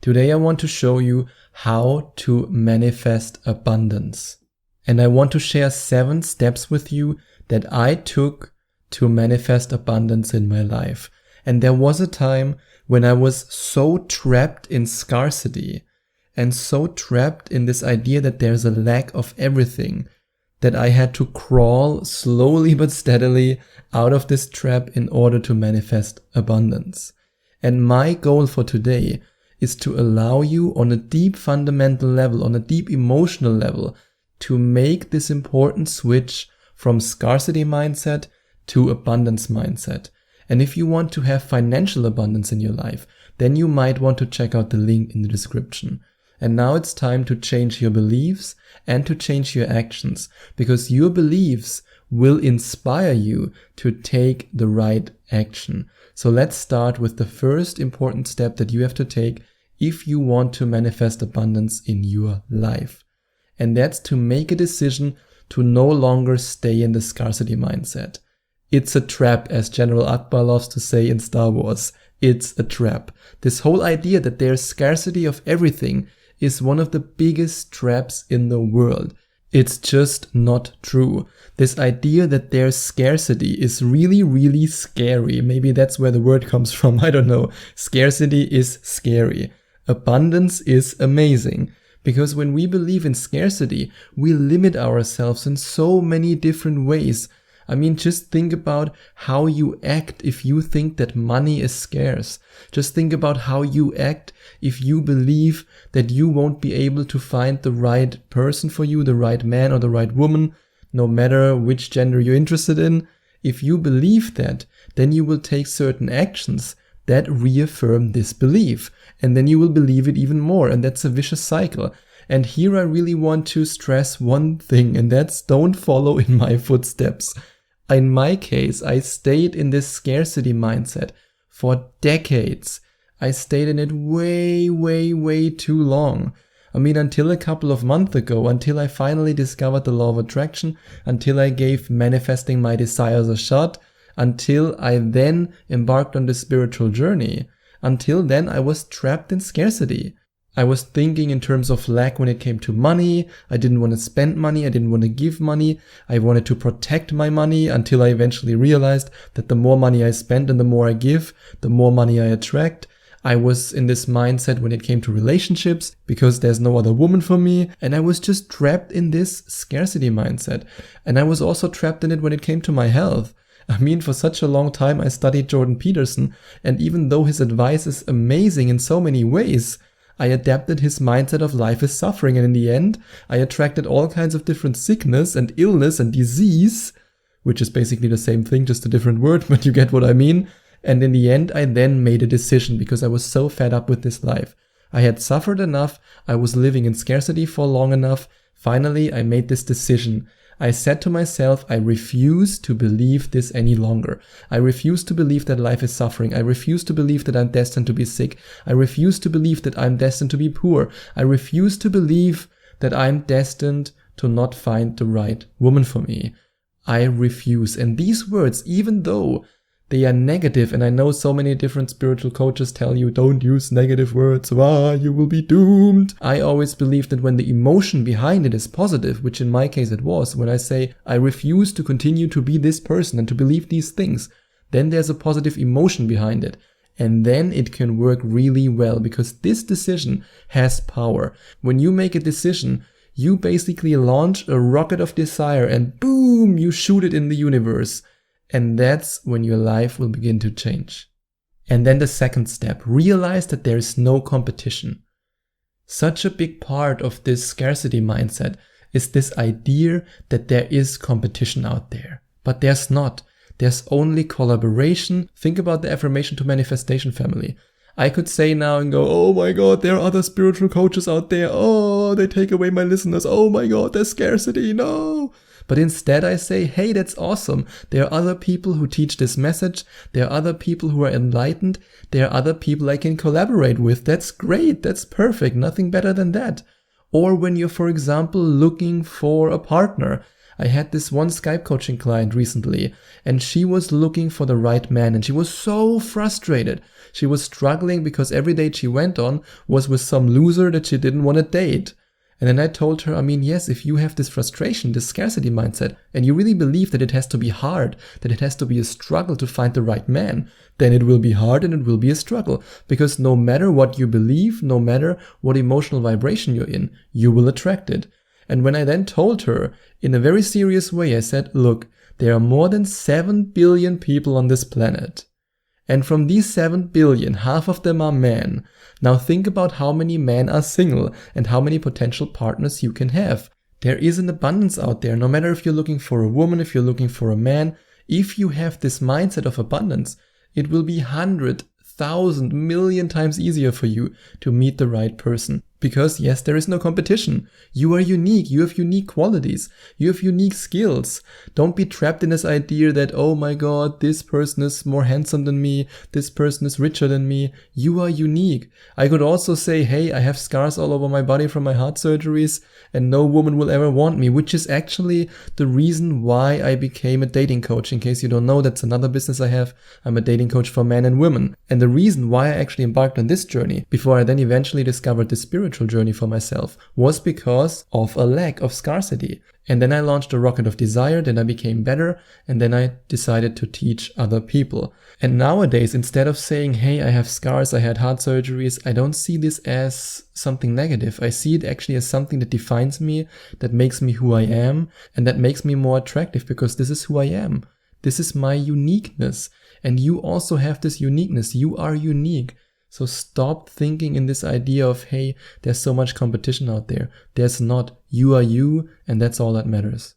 Today I want to show you how to manifest abundance. And I want to share 7 steps with you that I took to manifest abundance in my life. And there was a time when I was so trapped in scarcity and so trapped in this idea that there's a lack of everything that I had to crawl slowly but steadily out of this trap in order to manifest abundance. And my goal for today is to allow you on a deep fundamental level, on a deep emotional level, to make this important switch from scarcity mindset to abundance mindset. And if you want to have financial abundance in your life, then you might want to check out the link in the description. And now it's time to change your beliefs and to change your actions, because your beliefs will inspire you to take the right action. So let's start with the first important step that you have to take if you want to manifest abundance in your life. And that's to make a decision to no longer stay in the scarcity mindset. It's a trap, as General Akbar loves to say in Star Wars. It's a trap. This whole idea that there's scarcity of everything is one of the biggest traps in the world. It's just not true. This idea that there's scarcity is really, really scary. Maybe that's where the word comes from. I don't know. Scarcity is scary. Abundance is amazing. Because when we believe in scarcity, we limit ourselves in so many different ways. I mean, just think about how you act if you think that money is scarce. Just think about how you act if you believe that you won't be able to find the right person for you, the right man or the right woman, no matter which gender you're interested in. If you believe that, then you will take certain actions that reaffirm this belief. And then you will believe it even more. And that's a vicious cycle. And here I really want to stress one thing, and that's don't follow in my footsteps. In my case, I stayed in this scarcity mindset for decades. I stayed in it way too long. I mean, until a couple of months ago, until I finally discovered the law of attraction, until I gave manifesting my desires a shot, until I then embarked on this spiritual journey. Until then, I was trapped in scarcity. I was thinking in terms of lack when it came to money. I didn't want to spend money. I didn't want to give money. I wanted to protect my money until I eventually realized that the more money I spend and the more I give, the more money I attract. I was in this mindset when it came to relationships because there's no other woman for me. And I was just trapped in this scarcity mindset. And I was also trapped in it when it came to my health. I mean, for such a long time, I studied Jordan Peterson. And even though his advice is amazing in so many ways, I adapted his mindset of life is suffering, and in the end, I attracted all kinds of different sickness and illness and disease, which is basically the same thing, just a different word, but you get what I mean. And in the end, I then made a decision because I was so fed up with this life. I had suffered enough, I was living in scarcity for long enough. Finally, I made this decision. I said to myself, I refuse to believe this any longer. I refuse to believe that life is suffering. I refuse to believe that I'm destined to be sick. I refuse to believe that I'm destined to be poor. I refuse to believe that I'm destined to not find the right woman for me. I refuse. And these words, even though they are negative, and I know so many different spiritual coaches tell you don't use negative words, you will be doomed. I always believe that when the emotion behind it is positive, which in my case it was, when I say I refuse to continue to be this person and to believe these things, then there's a positive emotion behind it. And then it can work really well because this decision has power. When you make a decision, you basically launch a rocket of desire and boom, you shoot it in the universe. And that's when your life will begin to change. And then the second step, realize that there is no competition. Such a big part of this scarcity mindset is this idea that there is competition out there. But there's not. There's only collaboration. Think about the affirmation to manifestation family. I could say now and go, oh my God, there are other spiritual coaches out there. Oh, they take away my listeners. Oh my God, there's scarcity. No. But instead I say, hey, that's awesome. There are other people who teach this message. There are other people who are enlightened. There are other people I can collaborate with. That's great. That's perfect. Nothing better than that. Or when you're, for example, looking for a partner. I had this one Skype coaching client recently, and she was looking for the right man, and she was so frustrated. She was struggling because every date she went on was with some loser that she didn't want to date. And then I told her, yes, if you have this frustration, this scarcity mindset, and you really believe that it has to be hard, that it has to be a struggle to find the right man, then it will be hard and it will be a struggle. Because no matter what you believe, no matter what emotional vibration you're in, you will attract it. And when I then told her in a very serious way, I said, look, there are more than 7 billion people on this planet. And from these 7 billion, half of them are men. Now think about how many men are single and how many potential partners you can have. There is an abundance out there, no matter if you're looking for a woman, if you're looking for a man. If you have this mindset of abundance, it will be 100, 1,000, million times easier for you to meet the right person. Because yes, there is no competition. You are unique. You have unique qualities. You have unique skills. Don't be trapped in this idea that, oh my God, this person is more handsome than me. This person is richer than me. You are unique. I could also say, hey, I have scars all over my body from my heart surgeries and no woman will ever want me, which is actually the reason why I became a dating coach. In case you don't know, that's another business I have. I'm a dating coach for men and women. And the reason why I actually embarked on this journey before I then eventually discovered the spiritual journey for myself was because of a lack of scarcity. And then I launched a Rocket of Desire, then I became better, and then I decided to teach other people. And nowadays, instead of saying, hey, I have scars, I had heart surgeries, I don't see this as something negative. I see it actually as something that defines me, that makes me who I am, and that makes me more attractive because this is who I am. This is my uniqueness. And you also have this uniqueness. You are unique. So stop thinking in this idea of, hey, there's so much competition out there. There's not. You are you, and that's all that matters.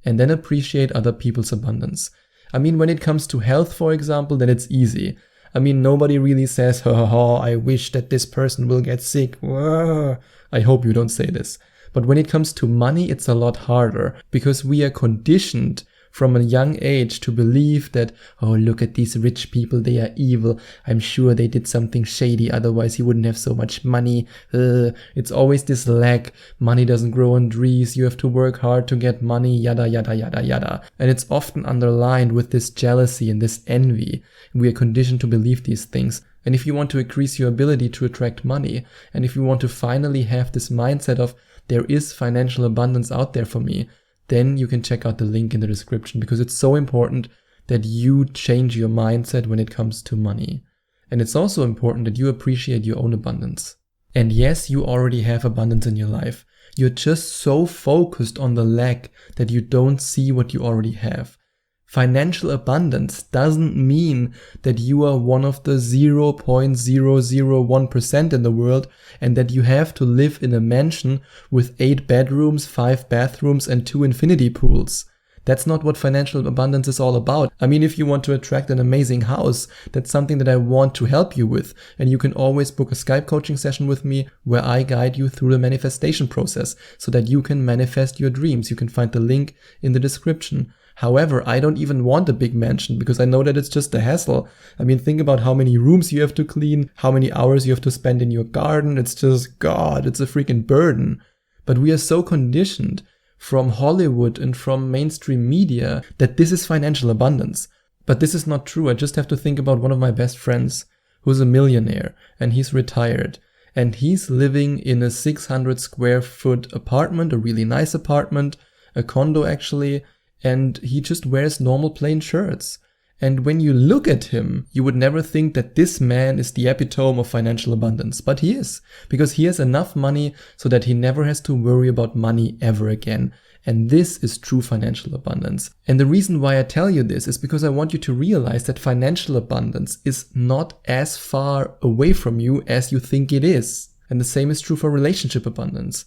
And then appreciate other people's abundance. When it comes to health, for example, then it's easy. Nobody really says, I wish that this person will get sick. I hope you don't say this. But when it comes to money, it's a lot harder because we are conditioned from a young age to believe that, oh, look at these rich people, they are evil. I'm sure they did something shady, otherwise he wouldn't have so much money. It's always this lack. Money doesn't grow on trees. You have to work hard to get money, yada, yada, yada, yada. And it's often underlined with this jealousy and this envy. We are conditioned to believe these things. And if you want to increase your ability to attract money, and if you want to finally have this mindset of there is financial abundance out there for me, then you can check out the link in the description because it's so important that you change your mindset when it comes to money. And it's also important that you appreciate your own abundance. And yes, you already have abundance in your life. You're just so focused on the lack that you don't see what you already have. Financial abundance doesn't mean that you are one of the 0.001% in the world and that you have to live in a mansion with 8 bedrooms, 5 bathrooms, and 2 infinity pools. That's not what financial abundance is all about. If you want to attract an amazing house, that's something that I want to help you with. And you can always book a Skype coaching session with me where I guide you through the manifestation process so that you can manifest your dreams. You can find the link in the description. However, I don't even want a big mansion because I know that it's just a hassle. Think about how many rooms you have to clean, how many hours you have to spend in your garden. It's just, God, it's a freaking burden. But we are so conditioned from Hollywood and from mainstream media that this is financial abundance. But this is not true. I just have to think about one of my best friends who's a millionaire and he's retired. And he's living in a 600 square foot apartment, a really nice apartment, a condo actually. And he just wears normal plain shirts. And when you look at him, you would never think that this man is the epitome of financial abundance. But he is, because he has enough money so that he never has to worry about money ever again. And this is true financial abundance. And the reason why I tell you this is because I want you to realize that financial abundance is not as far away from you as you think it is. And the same is true for relationship abundance.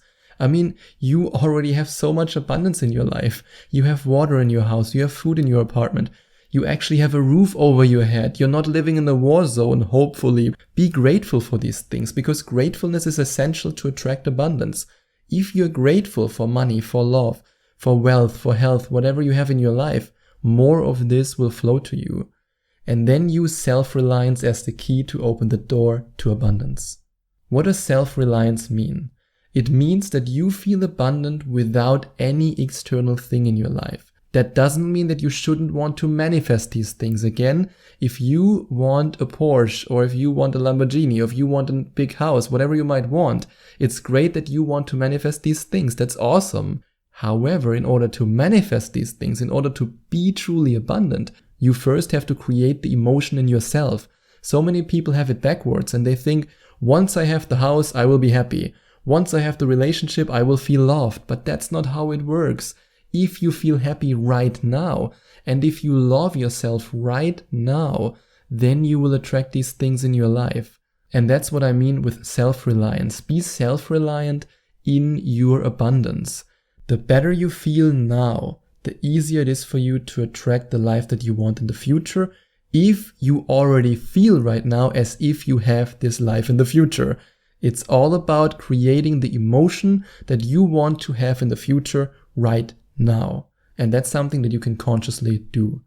You already have so much abundance in your life. You have water in your house. You have food in your apartment. You actually have a roof over your head. You're not living in a war zone, hopefully. Be grateful for these things because gratefulness is essential to attract abundance. If you're grateful for money, for love, for wealth, for health, whatever you have in your life, more of this will flow to you. And then use self-reliance as the key to open the door to abundance. What does self-reliance mean? It means that you feel abundant without any external thing in your life. That doesn't mean that you shouldn't want to manifest these things. Again, if you want a Porsche, or if you want a Lamborghini, or if you want a big house, whatever you might want, it's great that you want to manifest these things. That's awesome. However, in order to manifest these things, in order to be truly abundant, you first have to create the emotion in yourself. So many people have it backwards and they think, once I have the house, I will be happy. Once I have the relationship, I will feel loved. But that's not how it works. If you feel happy right now, and if you love yourself right now, then you will attract these things in your life. And that's what I mean with self-reliance. Be self-reliant in your abundance. The better you feel now, the easier it is for you to attract the life that you want in the future, if you already feel right now as if you have this life in the future. It's all about creating the emotion that you want to have in the future right now. And that's something that you can consciously do.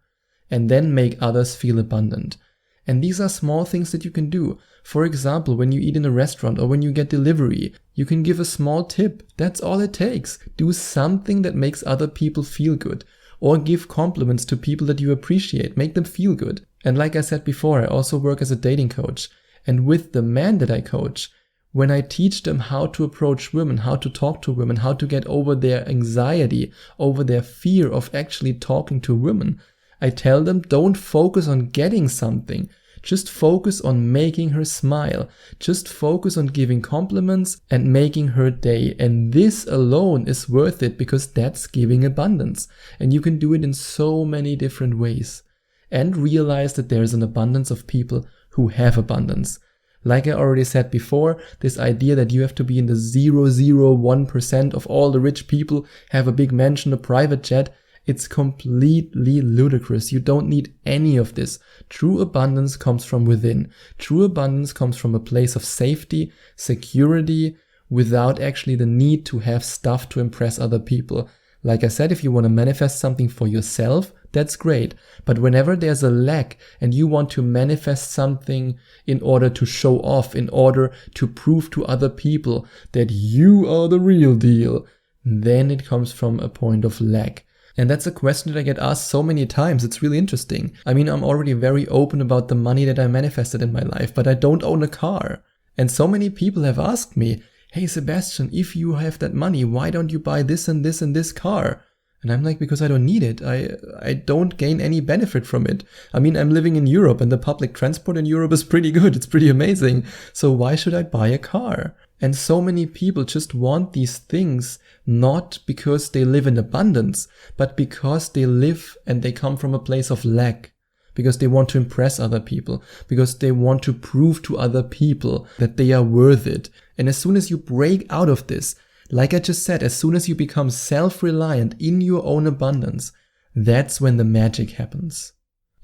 And then make others feel abundant. And these are small things that you can do. For example, when you eat in a restaurant or when you get delivery, you can give a small tip. That's all it takes. Do something that makes other people feel good. Or give compliments to people that you appreciate. Make them feel good. And like I said before, I also work as a dating coach. And with the men that I coach, when I teach them how to approach women, how to talk to women, how to get over their anxiety, over their fear of actually talking to women, I tell them, don't focus on getting something. Just focus on making her smile. Just focus on giving compliments and making her day. And this alone is worth it because that's giving abundance. And you can do it in so many different ways. And realize that there is an abundance of people who have abundance. Like I already said before, this idea that you have to be in the 0.001% of all the rich people, have a big mansion, a private jet, it's completely ludicrous. You don't need any of this. True abundance comes from within. True abundance comes from a place of safety, security, without actually the need to have stuff to impress other people. Like I said, if you want to manifest something for yourself, that's great. But whenever there's a lack and you want to manifest something in order to show off, in order to prove to other people that you are the real deal, then it comes from a point of lack. And that's a question that I get asked so many times. It's really interesting. I mean, I'm already very open about the money that I manifested in my life, but I don't own a car. And so many people have asked me, hey Sebastian, if you have that money, why don't you buy this and this and this car? And I'm like, because I don't need it. I don't gain any benefit from it. I mean, I'm living in Europe and the public transport in Europe is pretty good. It's pretty amazing. So why should I buy a car? And so many people just want these things, not because they live in abundance, but because they live and they come from a place of lack. Because they want to impress other people. Because they want to prove to other people that they are worth it. And as soon as you break out of this, like I just said, as soon as you become self-reliant in your own abundance, that's when the magic happens.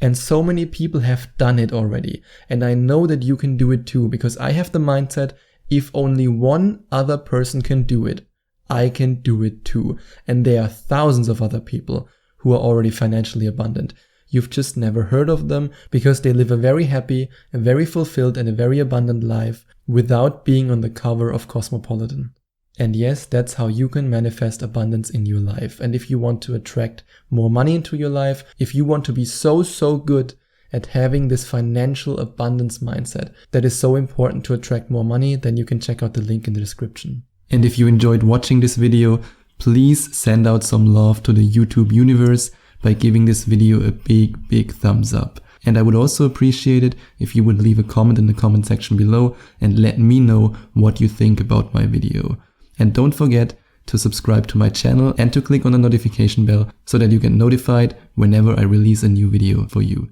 And so many people have done it already. And I know that you can do it too, because I have the mindset, if only one other person can do it, I can do it too. And there are thousands of other people who are already financially abundant. You've just never heard of them because they live a very happy, a very fulfilled and a very abundant life without being on the cover of Cosmopolitan. And yes, that's how you can manifest abundance in your life. And if you want to attract more money into your life, if you want to be so good at having this financial abundance mindset that is so important to attract more money, then you can check out the link in the description. And if you enjoyed watching this video, please send out some love to the YouTube universe by giving this video a big thumbs up. And I would also appreciate it if you would leave a comment in the comment section below and let me know what you think about my video. And don't forget to subscribe to my channel and to click on the notification bell so that you get notified whenever I release a new video for you.